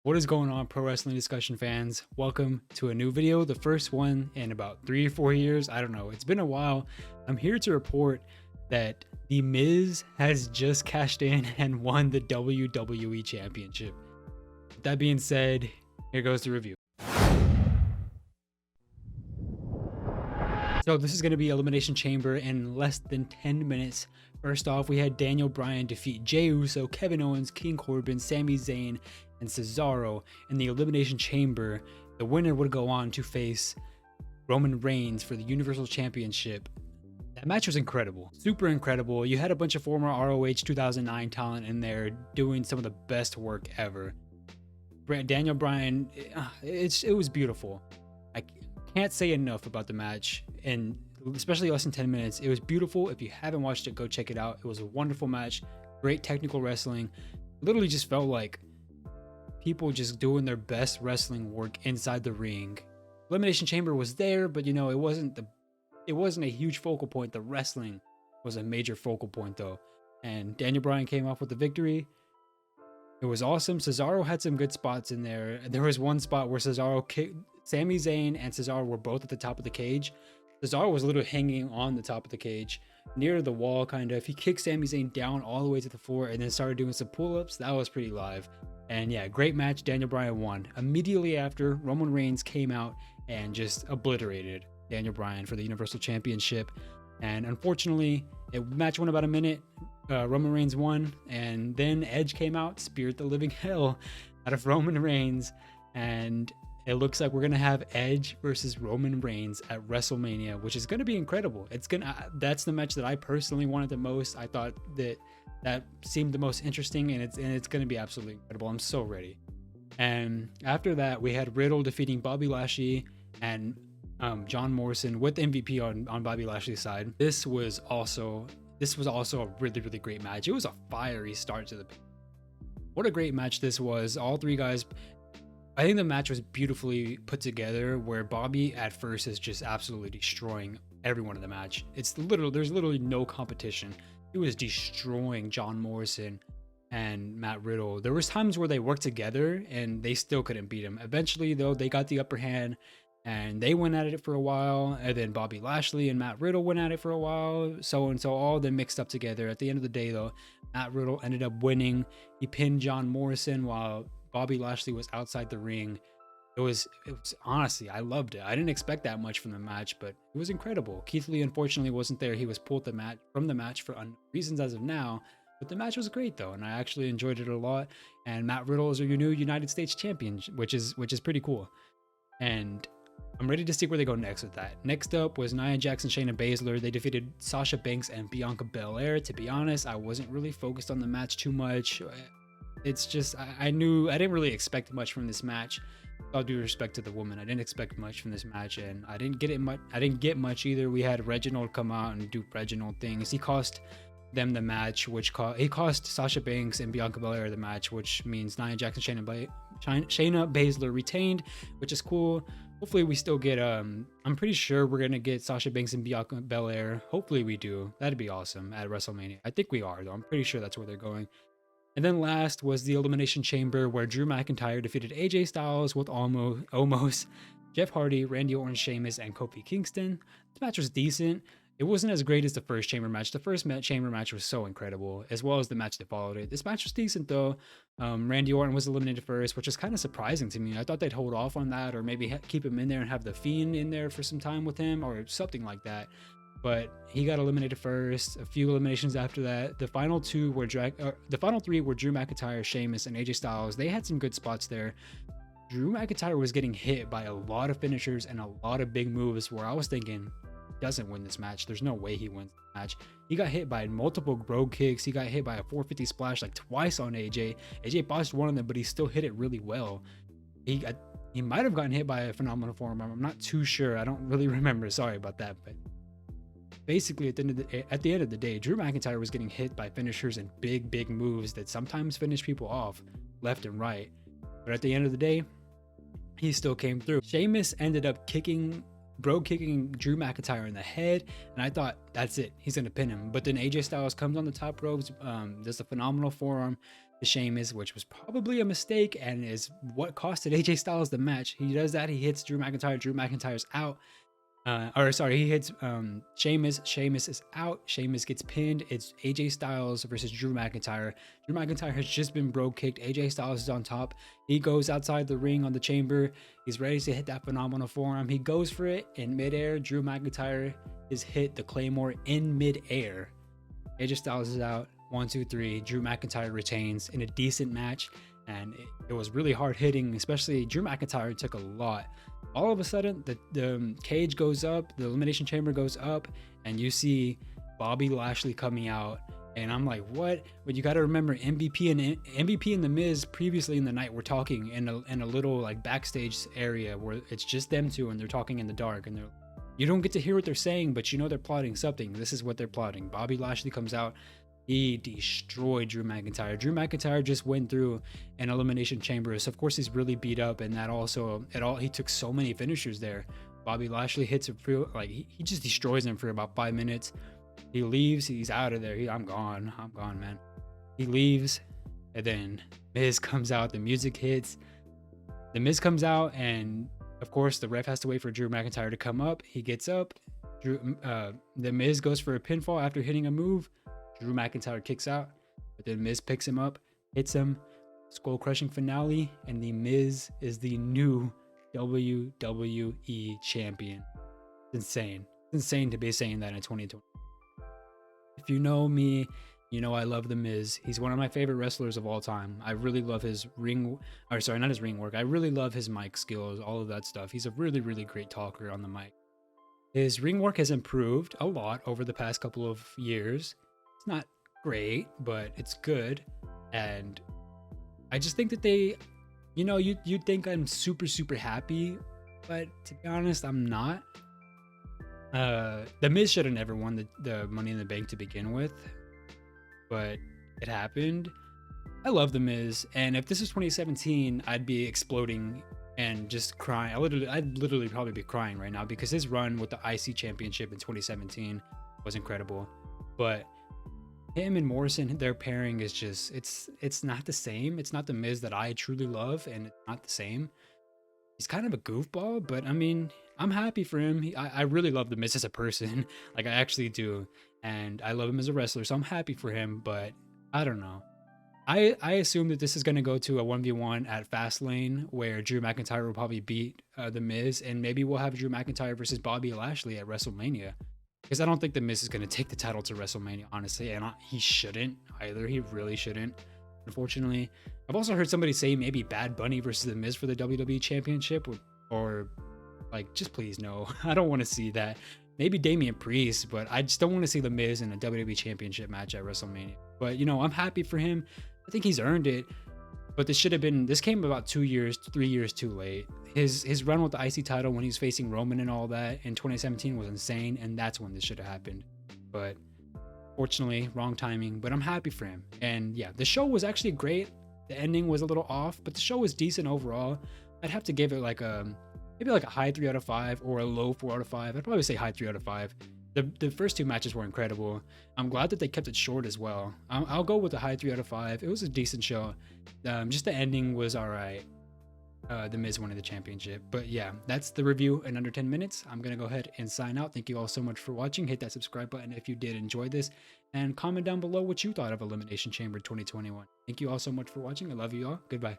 What is going on, pro wrestling discussion fans? Welcome to a new video, the first one in about 3 or 4 years. I don't know, it's been a while. I'm here to report that The Miz has just cashed in and won the WWE Championship. With that being said, here goes the review. So this is going to be Elimination Chamber in less than 10 minutes. First off, we had Daniel Bryan defeat Jey Uso, Kevin Owens, King Corbin, Sami Zayn, and Cesaro in the Elimination Chamber. The winner would go on to face Roman Reigns for the Universal Championship. That match was incredible, super incredible. You had a bunch of former ROH 2009 talent in there doing some of the best work ever. Daniel Bryan, it was beautiful. I can't say enough about the match, and especially less than 10 minutes. It was beautiful. If you haven't watched it, go check it out. It was a wonderful match, great technical wrestling. Literally just felt like people just doing their best wrestling work inside the ring. Elimination Chamber was there, but you know, it wasn't a huge focal point. The wrestling was a major focal point though, and Daniel Bryan came off with the victory. It was awesome. Cesaro had some good spots in there. There was one spot where Cesaro kicked Sami Zayn, and Cesaro were both at the top of the cage. Cesaro was literally hanging on the top of the cage near the wall, kind of. He kicked Sami Zayn down all the way to the floor and then started doing some pull-ups. That was pretty live. And yeah, great match. Daniel Bryan won. Immediately after, Roman Reigns came out and just obliterated Daniel Bryan for the Universal Championship. And unfortunately, the match went about a minute. Roman Reigns won, and then Edge came out, speared the living hell out of Roman Reigns, and it looks like we're gonna have Edge versus Roman Reigns at WrestleMania, which is gonna be incredible. That's the match that I personally wanted the most. I thought that seemed the most interesting, and it's gonna be absolutely incredible. I'm so ready. And after that, we had Riddle defeating Bobby Lashley and John Morrison with MVP on Bobby Lashley's side. This was also a really, really great match. It was a fiery start to the. What a great match this was. All three guys. I think the match was beautifully put together, where Bobby at first is just absolutely destroying everyone in the match. There's literally no competition. He was destroying John Morrison and Matt Riddle. There was times where they worked together and they still couldn't beat him. Eventually though, they got the upper hand and they went at it for a while, and then Bobby Lashley and Matt Riddle went at it for a while, so all of them mixed up together. At the end of the day though, Matt Riddle ended up winning. He pinned John Morrison while Bobby Lashley was outside the ring. It was honestly, I loved it. I didn't expect that much from the match, but it was incredible. Keith Lee unfortunately wasn't there. He was pulled from the match for reasons as of now, but the match was great though, and I actually enjoyed it a lot. And Matt Riddle is your new United States champion, which is pretty cool. And I'm ready to see where they go next with that. Next up was Nia Jax and Shayna Baszler. They defeated Sasha Banks and Bianca Belair. To be honest, I wasn't really focused on the match too much. It's just, I didn't really expect much from this match. With all due respect to the woman, I didn't expect much from this match, and I didn't get much either. We had Reginald come out and do Reginald things. He cost them the match, he cost Sasha Banks and Bianca Belair the match, which means Nia Jax and Shayna Baszler retained, which is cool. Hopefully we still get I'm pretty sure we're gonna get Sasha Banks and Bianca Belair. Hopefully we do. That'd be awesome at WrestleMania. I think we are though. I'm pretty sure that's where they're going. And then last was the Elimination Chamber, where Drew McIntyre defeated AJ Styles with Omos, Jeff Hardy, Randy Orton, Sheamus, and Kofi Kingston. This match was decent. It wasn't as great as the first Chamber match. The first Chamber match was so incredible, as well as the match that followed it. This match was decent though. Randy Orton was eliminated first, which is kind of surprising to me. I thought they'd hold off on that, or maybe keep him in there and have the Fiend in there for some time with him, or something like that. But he got eliminated first. A few eliminations after that. The final three were Drew McIntyre, Sheamus, and AJ Styles. They had some good spots there. Drew McIntyre was getting hit by a lot of finishers and a lot of big moves, where I was thinking, he doesn't win this match. There's no way he wins the match. He got hit by multiple brogue kicks. He got hit by a 450 splash like twice on AJ. AJ botched one of them, but he still hit it really well. He might have gotten hit by a phenomenal forearm. I'm not too sure. I don't really remember. Sorry about that, but basically at the end of the day, Drew McIntyre was getting hit by finishers and big moves that sometimes finish people off left and right. But at the end of the day, he still came through. Sheamus ended up kicking Drew McIntyre in the head, and I thought, that's it, he's gonna pin him. But then AJ Styles comes on the top ropes, does a phenomenal forearm, to Sheamus, which was probably a mistake and is what costed AJ Styles the match. He does that. He hits Drew McIntyre. Drew McIntyre's out. He hits Sheamus. Sheamus is out. Sheamus gets pinned. It's AJ Styles versus Drew McIntyre. Drew McIntyre has just been bro kicked. AJ Styles is on top. He goes outside the ring on the chamber. He's ready to hit that phenomenal forearm. He goes for it in midair. Drew McIntyre is hit the Claymore in midair. AJ Styles is out. 1, 2, 3. Drew McIntyre retains in a decent match, and it was really hard hitting, especially Drew McIntyre took a lot. All of a sudden, the cage goes up, the Elimination Chamber goes up, and you see Bobby Lashley coming out, and I'm like, what? But you got to remember, MVP and The Miz previously in the night were talking in a little like backstage area where it's just them two, and they're talking in the dark, and you don't get to hear what they're saying, but you know they're plotting something. This is what they're plotting. Bobby Lashley comes out. He destroyed Drew McIntyre. Drew McIntyre just went through an Elimination Chamber, so of course he's really beat up, and that also he took so many finishers there. Bobby Lashley hits him for like he just destroys him for about 5 minutes. He leaves. He's out of there. I'm gone, man. He leaves, and then Miz comes out. The music hits. The Miz comes out, and of course the ref has to wait for Drew McIntyre to come up. He gets up. The Miz goes for a pinfall after hitting a move. Drew McIntyre kicks out, but then Miz picks him up, hits him, skull-crushing finale, and the Miz is the new WWE champion. It's insane. It's insane to be saying that in 2020. If you know me, you know I love the Miz. He's one of my favorite wrestlers of all time. I really love his not his ring work. I really love his mic skills, all of that stuff. He's a really, really great talker on the mic. His ring work has improved a lot over the past couple of years. It's not great, but it's good. And I just think that you'd think I'm super, super happy, but to be honest, I'm not. The Miz should have never won the Money in the Bank to begin with, but it happened. I love the Miz, and if this was 2017, I'd be exploding and just crying. I'd literally probably be crying right now because his run with the IC Championship in 2017 was incredible. But him and Morrison, their pairing is just it's not the same. It's not the Miz that I truly love, and it's not the same. He's kind of a goofball, but I mean, I'm happy for him. I really love the Miz as a person. Like, I actually do, and I love him as a wrestler, so I'm happy for him. But I don't know. I assume that this is going to go to a 1v1 at Fastlane where Drew McIntyre will probably beat the Miz, and maybe we'll have Drew McIntyre versus Bobby Lashley at WrestleMania. Because I don't think the Miz is going to take the title to WrestleMania, honestly, and he shouldn't either. He really shouldn't, unfortunately. I've also heard somebody say maybe Bad Bunny versus the Miz for the WWE Championship, or like, just please no. I don't want to see that. Maybe Damian Priest, but I just don't want to see the Miz in a WWE Championship match at WrestleMania. But I'm happy for him. I think he's earned it. But this came about 3 years too late. His run with the IC title when he's facing Roman and all that in 2017 was insane, and that's when this should have happened. But fortunately, wrong timing, but I'm happy for him. And yeah, the show was actually great. The ending was a little off, but the show was decent overall. I'd have to give it maybe like a high 3 out of 5 or a low 4 out of 5. I'd probably say high 3 out of 5. The first 2 matches were incredible. I'm glad that they kept it short as well. I'll go with a high 3 out of 5. It was a decent show. Just the ending was all right. The Miz winning the championship. But yeah, that's the review in under 10 minutes. I'm going to go ahead and sign out. Thank you all so much for watching. Hit that subscribe button if you did enjoy this. And comment down below what you thought of Elimination Chamber 2021. Thank you all so much for watching. I love you all. Goodbye.